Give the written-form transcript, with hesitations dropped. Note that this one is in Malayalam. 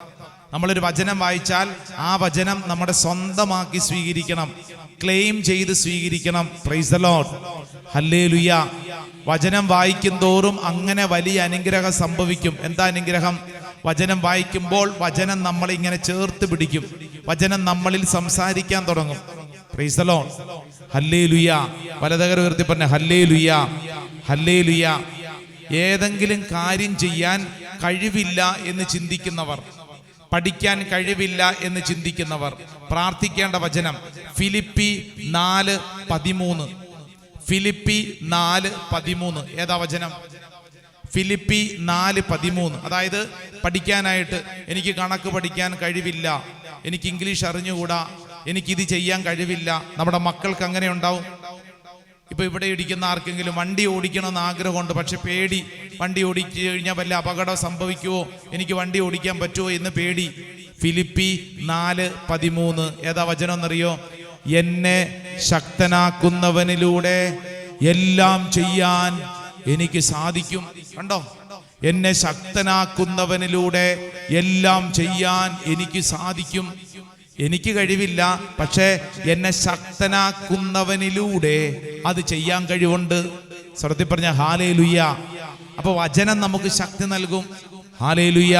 നമ്മളൊരു വചനം വായിച്ചാൽ ആ വചനം നമ്മുടെ സ്വന്തമാക്കി സ്വീകരിക്കണം, ക്ലെയിം ചെയ്ത് സ്വീകരിക്കണം. Price the Lord, hallelujah. വചനം വായിക്കും തോറും അങ്ങനെ വലിയ അനുഗ്രഹം സംഭവിക്കും. എന്താ അനുഗ്രഹം? വചനം വായിക്കുമ്പോൾ വചനം നമ്മളെ ഇങ്ങനെ ചേർത്ത് പിടിക്കും, വചനം നമ്മളിൽ സംസാരിക്കാൻ തുടങ്ങും. Praise the Lord, hallelujah. വലതുകരം ഉയർത്തി പറഞ്ഞ ഹല്ലേലൂയ, ഹല്ലേലൂയ. ഏതെങ്കിലും കാര്യം ചെയ്യാൻ കഴിവില്ല എന്ന് ചിന്തിക്കുന്നവർ, പഠിക്കാൻ കഴിവില്ല എന്ന് ചിന്തിക്കുന്നവർ പ്രാർത്ഥിക്കേണ്ട വചനം ഫിലിപ്പി 4:13. ഫിലിപ്പി 4:13 ഏതാ വചനം? ഫിലിപ്പി 4:13. അതായത് പഠിക്കാനായിട്ട് എനിക്ക് കണക്ക് പഠിക്കാൻ കഴിവില്ല, എനിക്ക് ഇംഗ്ലീഷ് അറിഞ്ഞുകൂടാ, എനിക്കിത് ചെയ്യാൻ കഴിവില്ല. നമ്മുടെ മക്കൾക്ക് അങ്ങനെ ഉണ്ടാവും. ഇപ്പൊ ഇവിടെ ഇരിക്കുന്ന ആർക്കെങ്കിലും വണ്ടി ഓടിക്കണമെന്ന് ആഗ്രഹമുണ്ട്, പക്ഷെ പേടി, വണ്ടി ഓടിച്ചു കഴിഞ്ഞാൽ വല്ല അപകടം സംഭവിക്കുമോ, എനിക്ക് വണ്ടി ഓടിക്കാൻ പറ്റുമോ എന്ന് പേടി. ഫിലിപ്പി 4:13 ഏതാ വചനം എന്നറിയോ? എന്നെ ശക്തനാക്കുന്നവനിലൂടെ എല്ലാം ചെയ്യാൻ എനിക്ക് സാധിക്കും. കണ്ടോ? എന്നെ ശക്തനാക്കുന്നവനിലൂടെ എല്ലാം ചെയ്യാൻ എനിക്ക് സാധിക്കും. എനിക്ക് കഴിവില്ല, പക്ഷേ എന്നെ ശക്തനാക്കുന്നവനിലൂടെ അത് ചെയ്യാൻ കഴിവുണ്ട്. സ്വരത്തിൽ പറഞ്ഞ ഹല്ലേലൂയ. അപ്പൊ വചനം നമുക്ക് ശക്തി നൽകും. ഹല്ലേലൂയ.